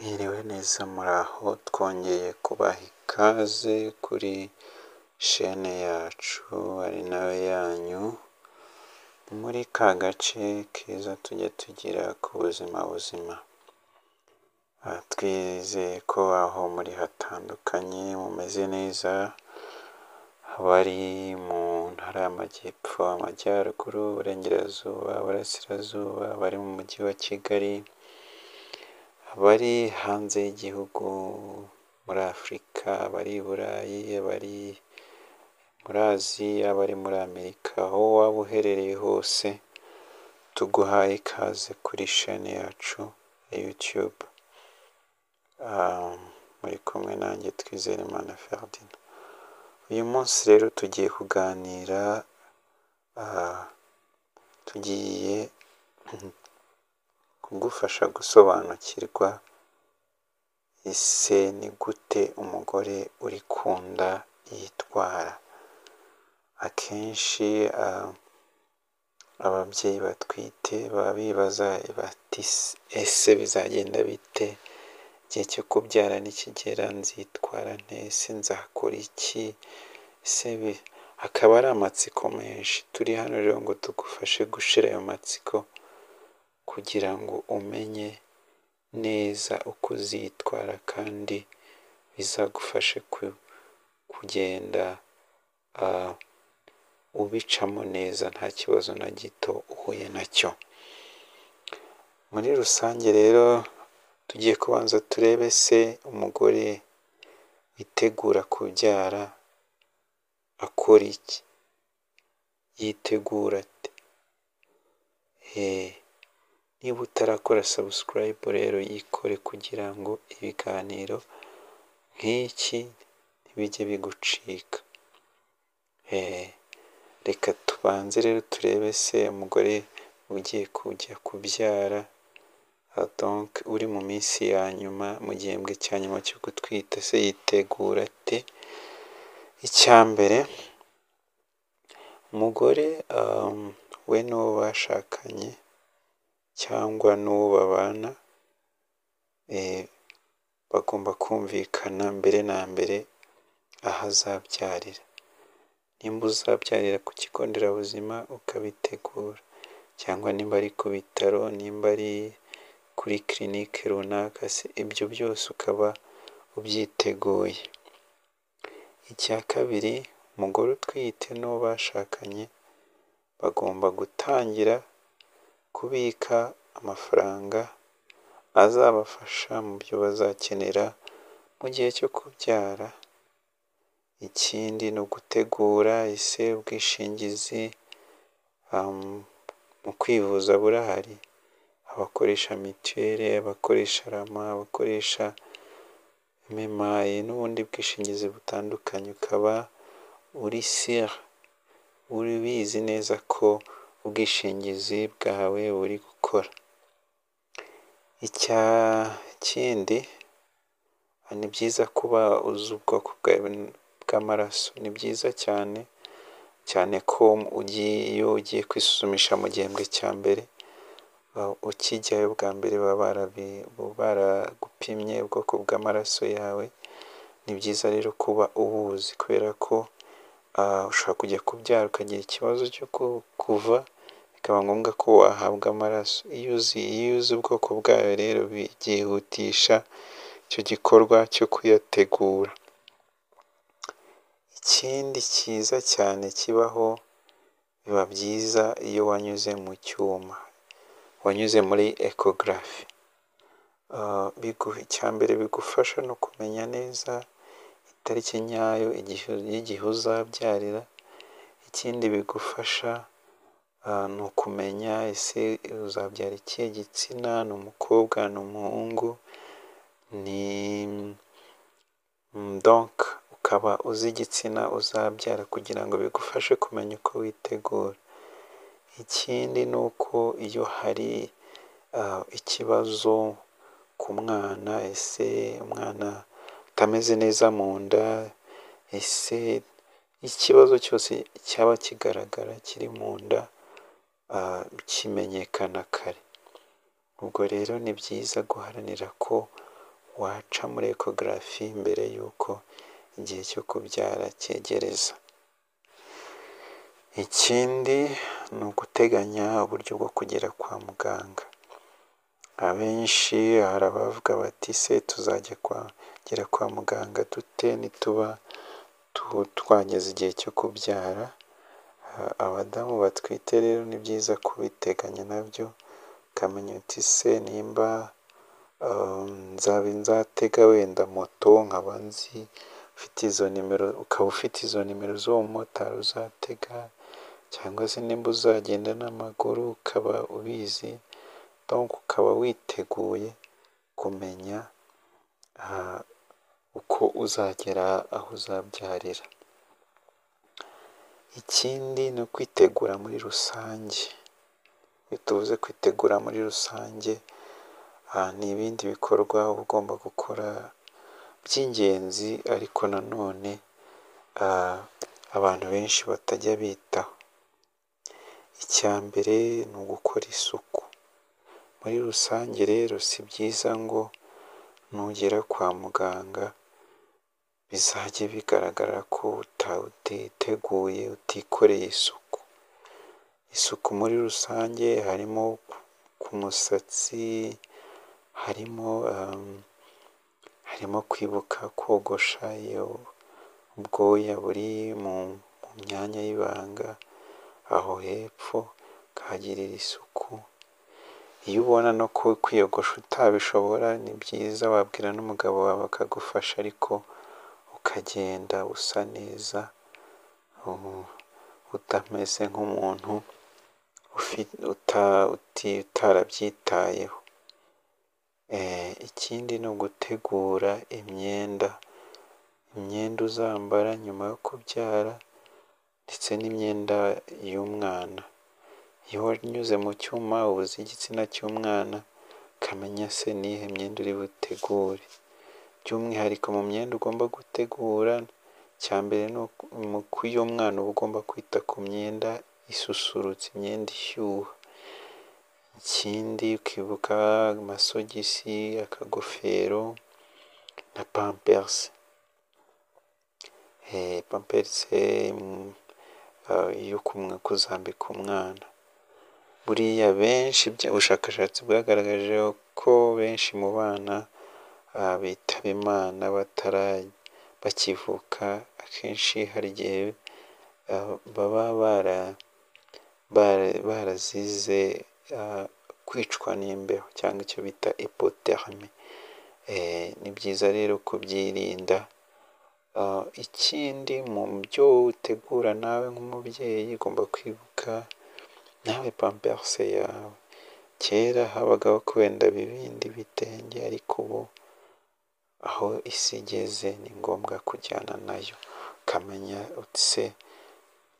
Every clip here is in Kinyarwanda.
Mwiriwe neza muraho, twongeye kubaha ikaze kuri shene yacu ari nayo yanyu, muri ka gace keza tujya tugira ku buzima buzima. Twizeye ko aho muri hatandukanye mumeze neza, abari mu ntara y'amajyepfo, amajyaruguru, uburengerazuba, uburasirazuba, abari mu mujyi wa Kigali, abari hanze y'igihugu muri Afurika, abari i Burayi, abari muri Aziya, abari muri Amerika, aho waba uherereye hose, tuguhaye ikaze kuri shene yacu ya YouTube. Muri kumwe nanjye Twizerimana Ferdinand. Uyu munsi rero tugiye kuganira, tugiye kugufasha gusobanukirwa ese ni gute umugore uri ku nda yitwara. Akenshi ababyeyi batwite baba bibaza bati ese bizagenda bite, igihe cyo kubyara nikigera nzitwara nte, ese nzakora iki, akaba ari amatsiko menshi. Turi hano rero ngo tugufashe gushira ayo matsiko kugira ngo umenye neza uko uzitwara kandi bizagufashe kugenda ubicamo neza nta kibazo na gito uhuye nacyo. Muri rusange rero tugiye kubanza turebe se umugore witegura kubyara akora iki, yitegura ate. Niba utarakora subscribe rero yikore kugira ngo ibiganiro nk'iki ntibijye bigucika. Reka tubanze rero turebe se umugore ugiye kujya kubyara, donc uri mu minsi ya nyuma, mu gihembwe cya nyuma cyo gutwita, se yitegura ate. Icya mbere, umugore we n'uwo bashakanye cyangwa n'uwo babana bagomba kumvikana mbere na mbere aho azabyarira. Nimba uzabyarira ku kigo nderabuzima ukabitegura, cyangwa nimba ari ku bitaro, nimba ari kuri kirinike runaka, ibyo byose ukaba ubyiteguye. Icya kabiri, umugore utwite n'uwo bashakanye bagomba gutangira kubika amafaranga azabafasha mu byo bazakenera mu gihe cyo kubyara. Ikindi ni ugutegura ese ubwishingizi mu kwivuza burahari, abakoresha mituweli, abakoresha rama, abakoresha memayi n'ubundi bwishingizi butandukanye, ukaba uri sire, ubizi neza ko ubwishingizi bwawe buri gukora. Ikindi ni byiza kuba uzi ubwoko bw'amaraso. Ni byiza cyane cyane ko iyo ugiye kwisuzumisha mu gihembwe cya mbere, ukijyayo bwa mbere baba baragupimye ubwoko bw'amaraso yawe. Ni byiza rero kuba ubuzi, kubera ko ushobora kujya kubyara ukagira ikibazo cyo kuva, bikaba ngombwa ko wahabwa amaraso. Iyo uzi ubwoko bwayo rero byihutisha icyo gikorwa cyo kuyategura. Ikindi cyiza cyane kibaho, biba byiza iyo wanyuze mu cyuma, wanyuze muri ecography. Icya mbere bigufasha no kumenya neza itariki nyayo y'igihe uzabyarira. Ikindi bigufasha ni ukumenya ese uzabyara ikihe gitsina, ni umukobwa, ni umuhungu, donc ukaba uzi igitsina uzabyara kugira ngo bigufashe kumenya uko witegura. Ikindi ni uko iyo hari ikibazo ku mwana, ese umwana utameze neza mu nda, ese ikibazo cyose cyaba kigaragara kiri mu nda kimenyekana kare. Ubwo rero ni byiza guharanira ko waca muri ekogarafi mbere y'uko igihe cyo kubyara cyegereza. Ikindi ni uguteganya uburyo bwo kugera kwa muganga. Abenshi hari abavuga bati se tuzajya kugera kwa muganga dute nituba twageze igihe cyo kubyara? Abadamu batwite rero ni byiza kubiteganya nabyo, ukamenya uti se nimba nzatega wenda moto, nkaba nzi ufite izo nimero, ukaba ufite izo nimero z'uwo mumotari uzatega, cyangwa se nimba uzagenda n'amaguru ukaba ubizi, donc ukaba witeguye kumenya uko uzagera aho uzabyarira. Ikindi ni ukwitegura muri rusange. Iyo tuvuze kwitegura muri rusange, ni ibindi bikorwa uba ugomba gukora by'ingenzi, ariko nanone abantu benshi batajya bitaho. Icya mbere ni ugukora isuku. Muri rusange rero si byiza ngo nugera kwa muganga bizajye bigaragara ko utiteguye, utikoreye isuku. Isuku muri rusange harimo ku musatsi, harimo kwibuka kogosha iyo ubwoya buri mu myanya y'ibanga aho hepfo ukahagirira isuku. Iyo ubona no kwiyogosha utabishobora, ni byiza wabwira n'umugabo wawe akagufasha, ariko ukagenda usa neza, utameze nk'umuntu utarabyitayeho. Ikindi ni ugutegura imyenda uzambara nyuma yo kubyara, ndetse n'imyenda y'umwana. Iyo wanyuze mu cyuma ubuze igitsina cy'umwana, ukamenya se niyihe myenda uri butegure. By'umwihariko mu myenda ugomba gutegura, icya mbere ni iy'umwana uba ugomba kwita ku myenda isusurutsa, imyenda ishyuha. Ikindi ukibuka amasogisi, akagofero na pampersi. Pampersi yo kuzambika umwana. Buriya benshi, ubushakashatsi bwagaragaje ko benshi mu bana bitaba Imana bakivuka, akenshi hari igihe baba barazize kwicwa n'imbeho cyangwa icyo bita hypothermie. Ni byiza rero kubyirinda. Ikindi mu byo utegura nawe nk'umubyeyi, ugomba kwibuka nawe pampersi yawe. Kera habagaho wenda ibindi bitenge, ariko ubu aho isi igeze ni ngombwa kujyana nayo, ukamenya uti se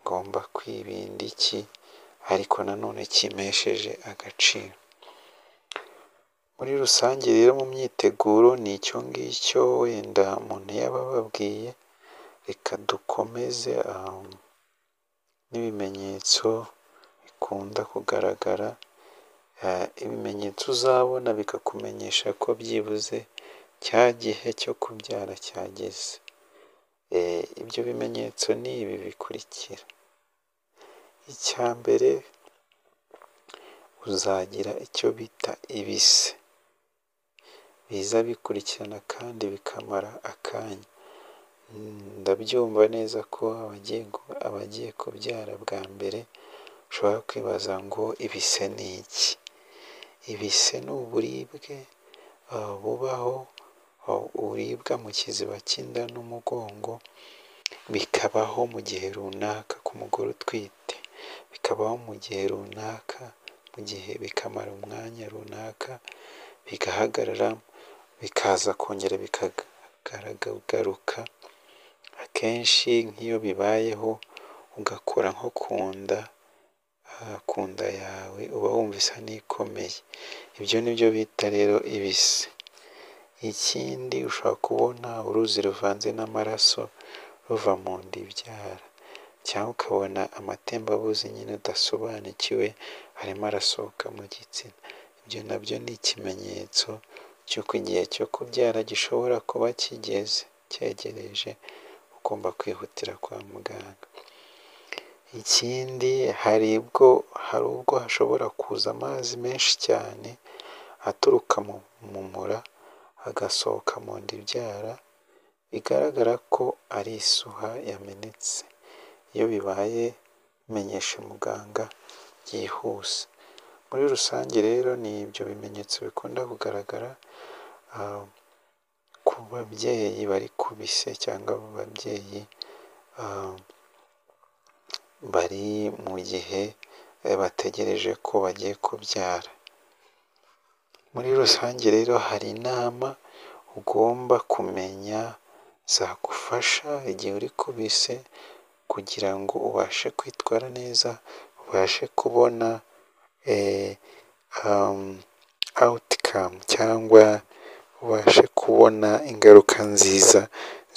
ngomba kwibinda iki, ariko nanone kimesheje agaciro. Muri rusange rero mu myiteguro ni icyo ngicyo wenda umuntu yaba ababwiye. Reka dukomeze n'ibimenyetso bikunda kugaragara, ibimenyetso uzabona bikakumenyesha ko byibuze cya gihe cyo kubyara cyageze. Ibyo bimenyetso ni ibi bikurikira. Icya mbere, uzagira icyo bita ibise, biza bikurikirana kandi bikamara akanya. Ndabyumva neza ko abagiye kubyara bwa mbere ushobora kwibaza ngo ibise ni iki? Ibise ni uburibwe bubaho, uribwa mu kiziba cy'inda n'umugongo, bikabaho mu gihe runaka ku mugore utwite, bikabaho mu gihe runaka, bikamara umwanya runaka, bigahagarara, bikaza kongera bikagaruka. Akenshi nk'iyo bibayeho ugakora nko ku nda yawe, uba wumva isa n'ikomeye. Ibyo ni byo bita rero ibise. Ikindi, ushobora kubona uruzi ruvanze n'amaraso ruva mu nda ibyara, cyangwa ukabona amatembabuzi nyine udasobanukiwe arimo arasohoka mu gitsina. Ibyo nabyo ni ikimenyetso cy'uko igihe cyo kubyara gishobora kuba cyegereje, ugomba kwihutira kwa muganga. Ikindi hari ubwo hashobora kuza amazi menshi cyane aturuka mu mura agasohoka mu nda ibyara, bigaragara ko ari isuha yamenetse. Iyo bibaye bimenyesha muganga byihuse. Muri rusange rero ni ibyo bimenyetso bikunda kugaragara ku babyeyi bari ku bise cyangwa ababyeyi bari mu gihe bategereje ko bagiye kubyara. Muri rusange rero hari inama ugomba kumenya zagufasha igihe uri ku bise kugira ngo ubashe kwitwara neza, ubashe kubona outcome cyangwa ubashe kubona ingaruka nziza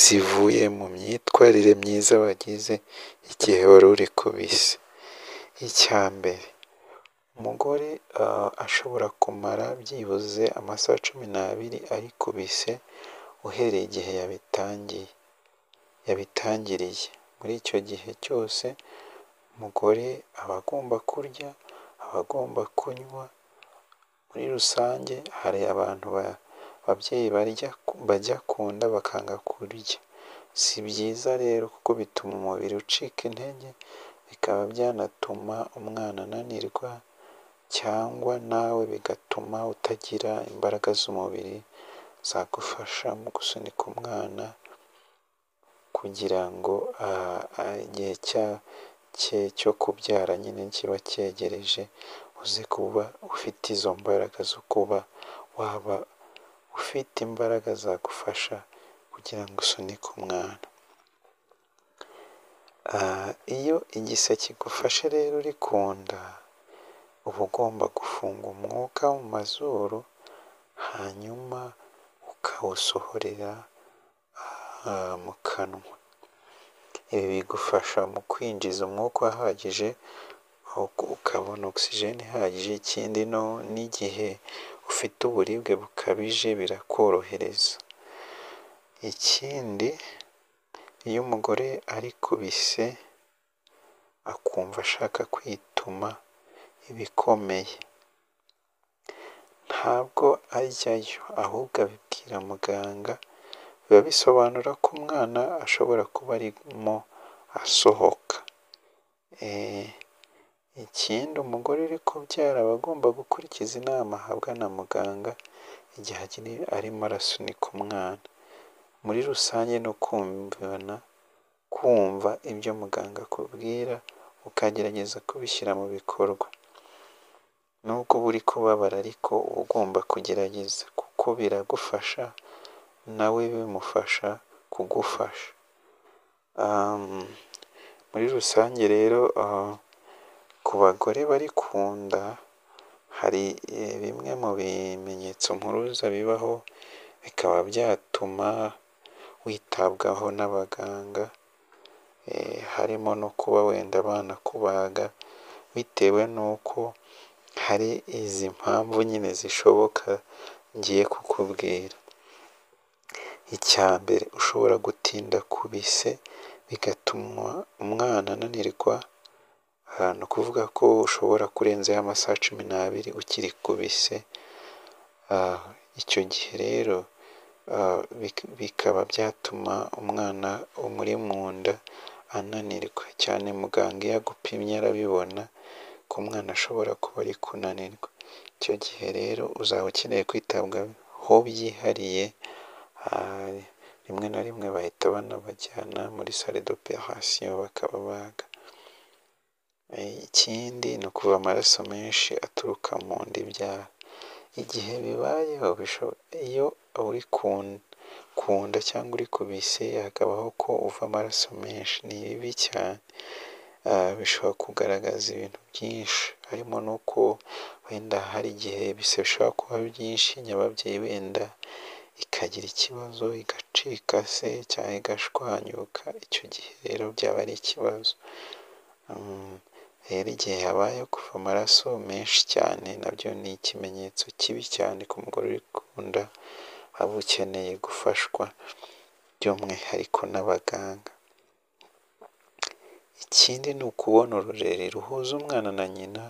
zivuye mu myitwarire myiza wagize igihe wari uri ku bise. Icya mbere, umugore ashobora kumara byibuze amasaha 12 ari ku bise uhereye igihe yabitangiriye. Muri icyo gihe cyose umugore aba agomba kurya, aba agomba kunywa. Muri rusange hari abantu ababyeyi bajya ku nda bakanga kurya. Si byiza rero kuko bituma umubiri ucika intege, bikaba byanatuma umwana ananirwa cyangwa nawe bigatuma utagira imbaraga z'umubiri zagufasha mu gusunika umwana kugira ngo igihe cye cyo kubyara nyine kiba cyegereje, uze kuba ufite izo mbaraga zo kuba waba ufite imbaraga zagufasha kugira ngo usunike umwana. Iyo igise kigufashe rero uri ku nda, uba ugomba gufunga umwuka mu mazuru hanyuma ukawusohorera mu kanwa. Ibi bigufasha mu kwinjiza umwuka uhagije, ukabona oxygen ihagije. Ikindi n'igihe ufite uburibwe bukabije birakorohereza. Ikindi, iyo umugore ari ku bise akumva ashaka kwituma ibikomeye, ntabwo ajyayo ahubwo abibwira muganga. Biba bisobanura ko umwana ashobora kuba arimo asohoka. Ikindi, umugore uri kubyara aba agomba gukurikiza inama ahabwa na muganga igihe arimo arasunika umwana. Muri rusange no kumva ibyo muganga akubwira ukagerageza kubishyira mu bikorwa. Nubwo uba uri kubabara ariko uba ugomba kugerageza kuko biragufasha nawe bimufasha kugufasha. Muri rusange rero ku bagore bari ku nda hari bimwe mu bimenyetso mpuruza bibaho bikaba byatuma witabwaho n'abaganga, harimo no kuba wenda banakubaga bitewe n'uko hari izi mpamvu nyine zishoboka ngiye kukubwira. Icya mbere, ushobora gutinda ku bise bigatuma umwana ananirwa. Ni ukuvuga ko ushobora kurenzaho amasaha 12 ukiri ku bise. Icyo gihe rero bikaba byatuma umwana umuri mu nda ananirwa cyane. Muganga iyo agupimye arabibona ko umwana ashobora kuba ari kunanirwa. Icyo gihe rero uzaba ukeneye kwitabwaho byihariye. Rimwe na rimwe bahita banabajyana muri salle d'operation bakababaga. Ikindi ni ukuva amaraso menshi aturuka mu nda ibyara. Igihe bibayeho, iyo uri ku nda cyangwa uri ku bise hakabaho ko uva amaraso menshi, ni bibi cyane. Bishobora kugaragaza ibintu byinshi, harimo n'uko wenda hari igihe bise bishobora kuba byinshi, nyababyeyi wenda ikagira ikibazo igacika se cyangwa igashwanyuka. Icyo gihe rero byaba ari ikibazo. Rero igihe habayeho kuva amaraso menshi cyane, nabyo ni ikimenyetso kibi cyane ku mugore uri ku nda bukeneye gufashwa by'umwihariko n'abaganga. Ikindi ni ukubona urureri ruhuza umwana na nyina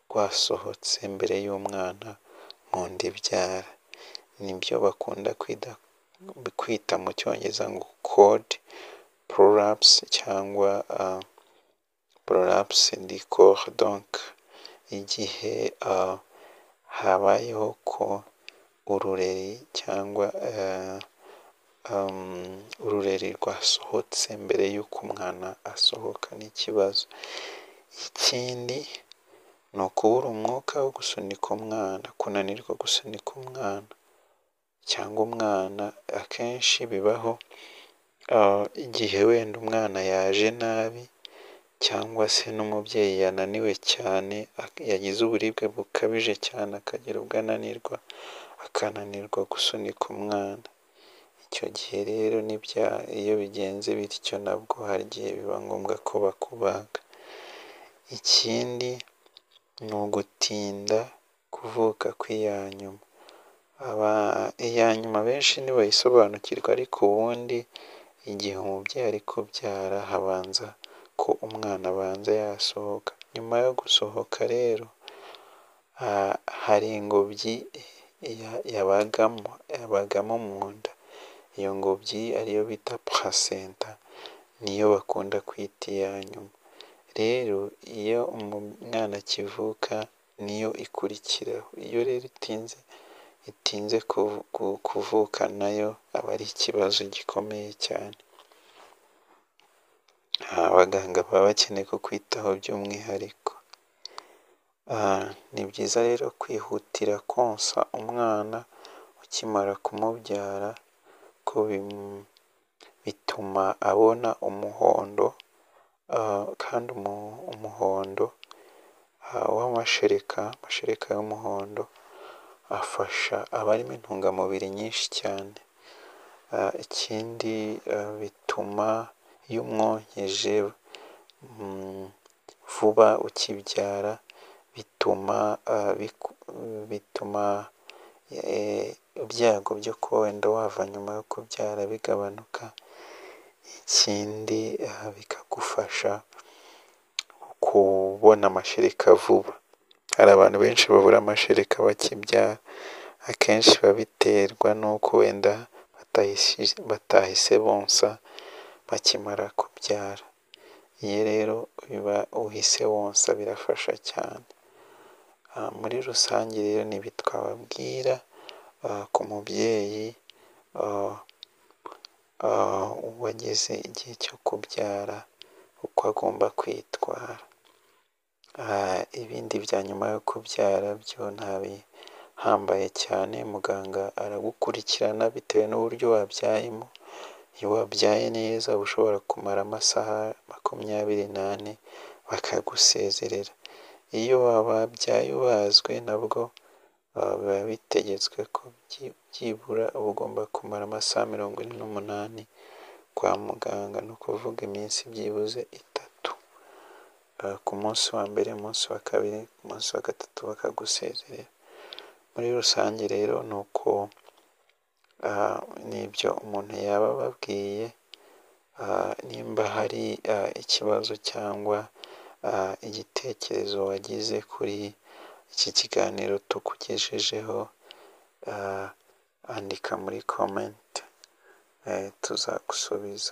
rwasohotse mbere y'umwana mu nda ibyara, nibyo bakunda kwita mu cyongereza ngo code prolapse cyangwa prolapse du col. Donc igihe habayeho ko urureri cyangwa urureri rwasohotse mbere y'uko umwana asohoka n'ikibazo. Ikindi ni ukubura umwuka wo gusunika umwana, kunanirwa gusunika umwana cyangwa umwana. Akenshi bibaho igihe wenda umwana yaje nabi cyangwa se n'umubyeyi yananiwe cyane, yagize uburibwe bukabije cyane akagira ubwo akananirwa gusunika umwana. Icyo gihe rero iyo bigenze bityo nabwo hari igihe biba ngombwa ko bakubaga. Ikindi ni ugutinda kuvuka kw'iya nyuma. Iya nyuma benshi ntibayisobanukirwa, ariko ubundi igihe umubyeyi ari kubyara habanza ko umwana abanza yasohoka. Nyuma yo gusohoka rero hari ingobyi yabagamo mu nda. Iyo ngobyi ariyo bita placenta, niyo bakunda kwita iya nyuma. Rero iyo umwana akivuka niyo ikurikiraho. Iyo rero itinze kuvuka nayo aba ari ikibazo gikomeye cyane. Abaganga baba bakeneye kukwitaho by'umwihariko. Ni byiza rero kwihutira konsa umwana ukimara kumubyara, ko bituma abona umuhondo, kandi umuhondo w'amashereka y'umuhondo aba arimo intungamubiri nyinshi cyane. Ikindi bituma iyo umwonkeje vuba ukibyara, bituma ibyago byo kuba wenda wava nyuma yo kubyara bigabanuka. Ikindi bikagufasha kubona amashereka vuba. Hari abantu benshi babura amashereka bakibyara, akenshi biba biterwa n'uko wenda batahise bonsa bakimara kubyara. Iyo rero uhise wonsa birafasha cyane. Muri rusange rero ni ibi twababwira ku mubyeyi wageze igihe cyo kubyara, uko agomba kwitwara. Ibindi bya nyuma yo kubyara byo nta bihambaye cyane, muganga aragukurikirana bitewe n'uburyo wabyayemo. Iyo wabyaye neza uba ushobora kumara amasaha 24 bakagusezerera. Iyo wabyaye ubazwe nabwo biba bitegetswe ko byibura uba ugomba kumara amasaha 48 kwa muganga, ni ukuvuga iminsi byibuze 3. Ku munsi wa mbere, umunsi wa kabiri, umunsi wa gatatu bakagusezerera. Muri rusange rero ni uko n'ibyo umuntu yaba ababwiye. Nimba hari ikibazo cyangwa igitekerezo wagize kuri iki kiganiro tukugejejeho, andika muri comment tuzagusubiza.